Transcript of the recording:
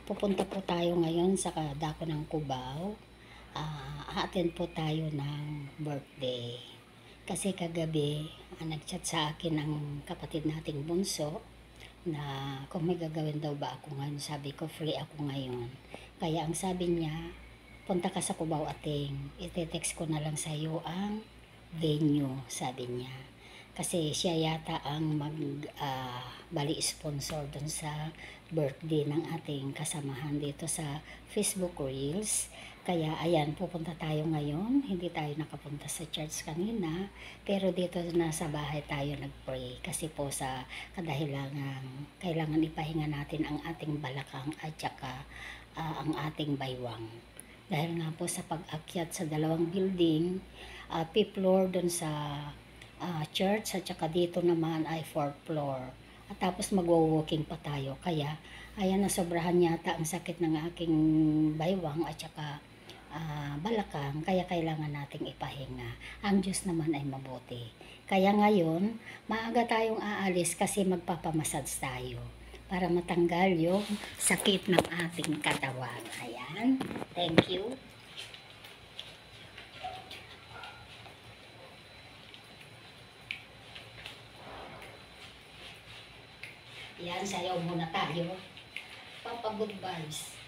Pupunta po tayo ngayon sa dako ng Cubao. Attend po tayo ng birthday. Kasi kagabi, nag-chat sa akin ang kapatid nating bunso na kung may gagawin daw ba ako ngayon. Sabi ko, free ako ngayon. Kaya ang sabi niya, punta ka sa Cubao ating. Ite-text ko na lang sa iyo ang venue, sabi niya. Kasi siya yata ang bali sponsor dun sa birthday ng ating kasamahan dito sa Facebook Reels. Kaya ayan, pupunta tayo ngayon. Hindi tayo nakapunta sa church kanina, pero dito na sa bahay tayo nag-pray. Kasi po sa kadahilangan, kailangan ipahinga natin ang ating balakang at saka ang ating baywang. Dahil nga po sa pag-akyat sa dalawang building, fifth floor dun sa church at saka dito naman ay 4th floor. At tapos magwo-walking pa tayo. Kaya ayan, nasobrahan yata ang sakit ng aking baywang at saka balakang. Kaya kailangan nating ipahinga. Ang Diyos naman ay mabuti. Kaya ngayon, maaga tayong aalis kasi magpapamassage tayo para matanggal yung sakit ng ating katawan. Ayan. Thank you. Yan, sayaw muna tayo. Papa good vibes.